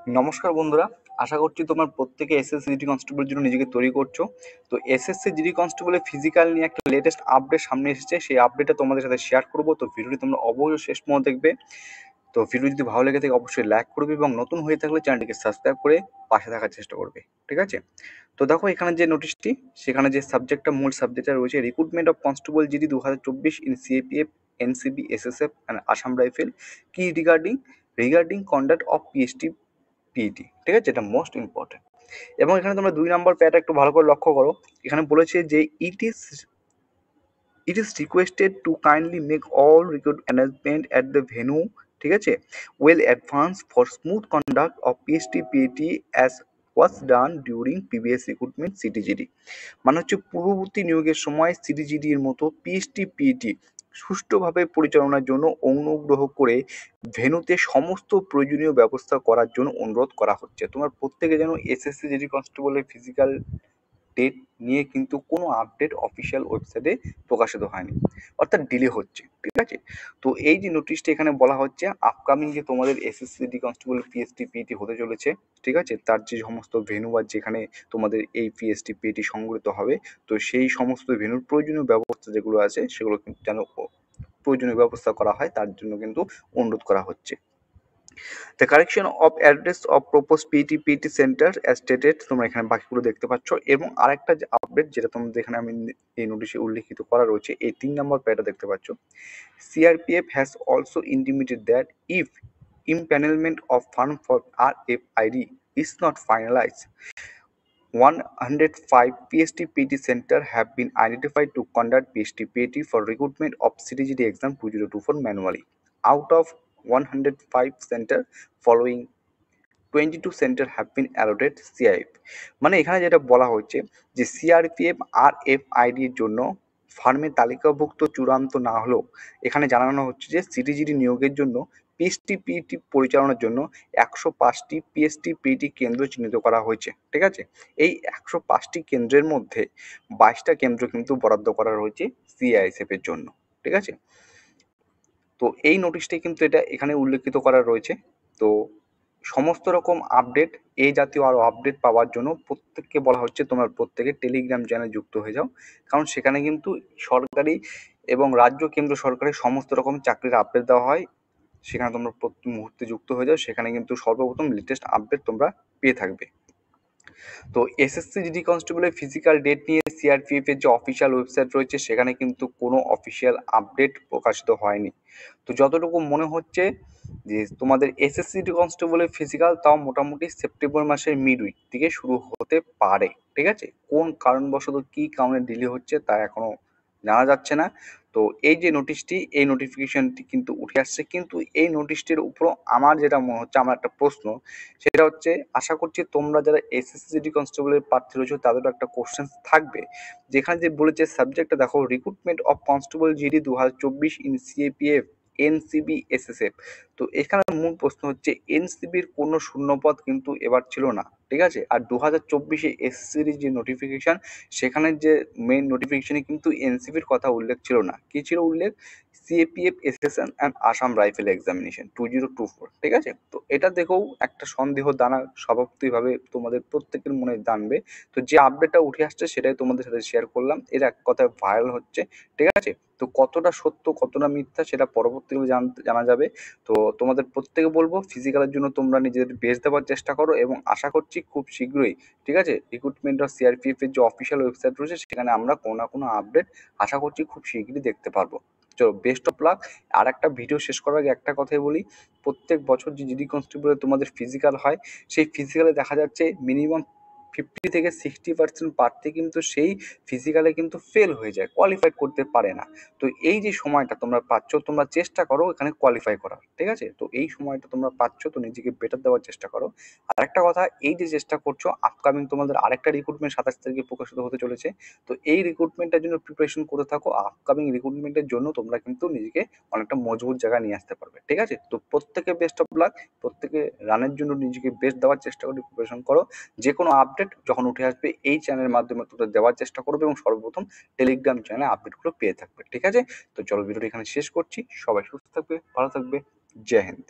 নমস্কার বন্ধুরা, আশা করছি তোমরা প্রত্যেকে এসএসসি জিডি কনস্টেবলের জন্য নিজেকে তৈরি করছো। তো এসএসসি জিডি কনস্টেবলের ফিজিক্যাল নিয়ে একটা লেটেস্ট আপডেট সামনে এসেছে, সেই আপডেটটা তোমাদের সাথে শেয়ার করবো। তো ভিডিওটি তোমরা অবশ্যই শেষ পর্যন্ত দেখবে। তো ভিডিও যদি ভালো লেগে থাকে অবশ্যই লাইক করবে এবং নতুন হয়ে থাকলে চ্যানেলটিকে সাবস্ক্রাইব করে পাশে থাকার চেষ্টা করবে, ঠিক আছে? তো দেখো এখানে যে নোটিশটি, সেখানে যে সাবজেক্টটা, মূল সাবজেক্টটা রয়েছে recruitment of constable GD 2024 in CAPF, NCB, SSF and Assam rifles, কি regarding conduct of PST PET, ঠিক আছে? এটা মোস্ট ইম্পর্টেন্ট। এবং এখানে তোমরা 2 নম্বর প্যারাটা একটু ভালো করে লক্ষ্য করো। এখানে বলেছে যে it is requested to kindly make all recruit arrangement at the venue, ঠিক আছে, well advance for smooth conduct of PST PET as was done during previous recruitment CTGD. মানে হচ্ছে পূর্ববর্তী নিয়োগের সময় সিটিজিডি এর মতো পিএসটি পিইটি সুষ্ঠুভাবে পরিচালনার জন্য অনুগ্রহ করে ভেন্যুতে সমস্ত প্রয়োজনীয় ব্যবস্থা করার জন্য অনুরোধ করা হচ্ছে। তোমরা প্রত্যেকে যেন এসএসসি জিডি কনস্টেবলের ফিজিক্যাল ডেট নিয়ে কিন্তু কোনো আপডেট অফিসিয়াল ওয়েবসাইটে প্রকাশিত হয়নি, অর্থাৎ ডিলে হচ্ছে, ঠিক আছে? তো এই যে নোটিশটা এখানে বলা হচ্ছে, আপকামিং যে তোমাদের SSC GD constable PST PET হতে চলেছে, ঠিক আছে, তার যে সমস্ত ভেন্যু আর যেখানে তোমাদের এই পিএসটি পিইটি সংগঠিত হবে, তো সেই সমস্ত ভেন্যুর প্রয়োজনীয় ব্যবস্থা যেগুলো আছে সেগুলো কিন্তু যেন প্রয়োজনীয় ব্যবস্থা করা হয়, তার জন্য কিন্তু অনুরোধ করা হচ্ছে। The correction of address of propose PET centre as stated, তোমরা এখানে বাকিগুলো দেখতে পাচ্ছ। এবং আরেকটা যে আপডেট, যেটা তোমাদের এখানে আমি এই নোটিশে উল্লেখিত করা রয়েছে, এই 3 নম্বর প্যারাটা দেখতে পাচ্ছ। CRPF has also intimated that if impanelment of fund for RFID is not finalized, 105 PST-PT centers have been identified to conduct PST-PT for recruitment of CTGD exam 2024 manually. Out of 105 centers, following 22 centre have been allotted CIF. মানে এখানে যেটা বলা হচ্ছে যে CRPF আর FID এর জন্য ফার্মে তালিকাভুক্ত চূড়ান্ত না হলেও এখানে জানানো হচ্ছে যে সিটিজিডি নিয়োগের জন্য পিএসটি পিইটি পরিচালনার জন্য 105টি পিএসটি পিইটি কেন্দ্র চিহ্নিত করা হয়েছে, ঠিক আছে? এই 105টি কেন্দ্রের মধ্যে 22টা কেন্দ্র কিন্তু বরাদ্দ করা রয়েছে সিআইএসএফ এর জন্য, ঠিক আছে? তো এই নোটিশটাই কিন্তু এটা এখানে উল্লেখিত করা রয়েছে। তো সমস্ত রকম আপডেট, এই জাতীয় আরও আপডেট পাওয়ার জন্য প্রত্যেককে বলা হচ্ছে তোমরা প্রত্যেকে টেলিগ্রাম চ্যানেল যুক্ত হয়ে যাও, কারণ সেখানে কিন্তু সরকারি এবং রাজ্য কেন্দ্র সরকারের সমস্ত রকম চাকরির আপডেট দেওয়া হয়। সেখানে তোমরা প্রতি মুহূর্তে যুক্ত হয়ে যাও, সেখানে কিন্তু সর্বপ্রথম লেটেস্ট আপডেট তোমরা পেয়ে থাকবে। তো এসএসসি জিডি কনস্টেবলের ফিজিক্যাল ডেট নিয়ে সিআরপিএফ এর যে অফিসিয়াল ওয়েবসাইট রয়েছে সেখানে কিন্তু কোনো অফিসিয়াল আপডেট প্রকাশিত হয়নি। তো যতটুকু মনে হচ্ছে যে তোমাদের এসএসসি জিডি কনস্টেবলের ফিজিক্যাল তাও মোটামুটি সেপ্টেম্বর মাসের মিড উইক থেকে শুরু হতে পারে, ঠিক আছে? কোন কারণবশত কি কারণে ডিলে হচ্ছে তা এখনো জানা যাচ্ছে না। তো এই যে নোটিশটি, এই নোটিফিকেশনটি কিন্তু উঠে আসছে, কিন্তু এই নোটিশটির উপর আমার যেটা মনে হচ্ছে, আমার একটা প্রশ্ন, সেটা হচ্ছে আশা করছি তোমরা যারা এসএসসি জিডি কনস্টেবলের প্রার্থী রয়েছে তাদেরও একটা কোশ্চেন থাকবে, যেখানে যে বলেছে সাবজেক্টটা দেখো, recruitment of constable GD 2024 in CAPF, NCB, SSF. তো এখানে মূল প্রশ্ন হচ্ছে এনসিবির কোনো শূন্যপদ কিন্তু এবার ছিল না, ঠিক আছে? আর 2024-এ এসএসসির যে নোটিফিকেশন, সেখানে যে মেইন নোটিফিকেশনে কিন্তু এনসিবির কথা উল্লেখ ছিল না। কি ছিল উল্লেখ? CAPF SSN and Assam rifle examination 2024, ঠিক আছে? তো এটা দেখেও একটা সন্দেহ দানা স্বভাবতইভাবে তোমাদের প্রত্যেকের মনে জানবে। তো যে আপডেটটা উঠে আসছে সেটাই তোমাদের সাথে শেয়ার করলাম, এর এক কথায় ভাইরাল হচ্ছে, ঠিক আছে? তো কতটা সত্য কতটা মিথ্যা সেটা পরবর্তীকালে জানা যাবে। তো তোমাদের প্রত্যেকে বলবো ফিজিক্যালের জন্য তোমরা নিজেদের বেস্ট দেওয়ার চেষ্টা করো, এবং আশা করছি খুব শীঘ্রই, ঠিক আছে, রিক্রুটমেন্ট অফ সিআরপিএফ এর যে অফিসিয়াল ওয়েবসাইট রয়েছে সেখানে আমরা কোনো না কোনো আপডেট আশা করছি খুব শীঘ্রই দেখতে পারবো। চলো, বেস্ট অফ লাক। আর একটা ভিডিও শেষ করার আগে একটা কথাই বলি, প্রত্যেক বছর যে জিডি কনস্টেবলে তোমাদের ফিজিক্যাল হয়, সেই ফিজিক্যালে দেখা যাচ্ছে মিনিমাম 50 থেকে 60% প্রার্থী কিন্তু সেই ফিজিক্যালে কিন্তু ফেল হয়ে যায়, কোয়ালিফাই করতে পারে না। তো এই যে সময়টা তোমরা পাচ্ছ, তোমরা চেষ্টা করো এখানে কোয়ালিফাই করার, ঠিক আছে? তো এই সময়টা তোমরা পাচ্ছ, তো নিজেকে বেটার দেওয়ার চেষ্টা করো। আর একটা কথা, এই যে চেষ্টা করছো, আপকামিং তোমাদের আরেকটা রিক্রুটমেন্ট 27 তারিখে প্রকাশিত হতে চলেছে। তো এই রিক্রুটমেন্টের জন্য প্রিপারেশন করতে থাকো, আপকামিং রিক্রুটমেন্টের জন্য তোমরা কিন্তু নিজেকে অনেকটা মজবুত জায়গায় নিয়ে আসতে পারবে, ঠিক আছে? তো প্রত্যেকে বেস্ট অফ লাক, প্রত্যেকে রানের জন্য নিজেকে বেস্ট দেওয়ার চেষ্টা করে প্রিপারেশন করো। যে কোনো আপডেট যখন উঠে আসবে এই চ্যানেলের মাধ্যমে তোমরা দেওয়ার চেষ্টা করবে, এবং সর্বপ্রথম টেলিগ্রাম চ্যানেলে আপডেটগুলো পেয়ে থাকবে, ঠিক আছে? তো চলো, ভিডিওটি এখানে শেষ করছি। সবাই সুস্থ থাকবে, ভালো থাকবে। জয় হিন্দ।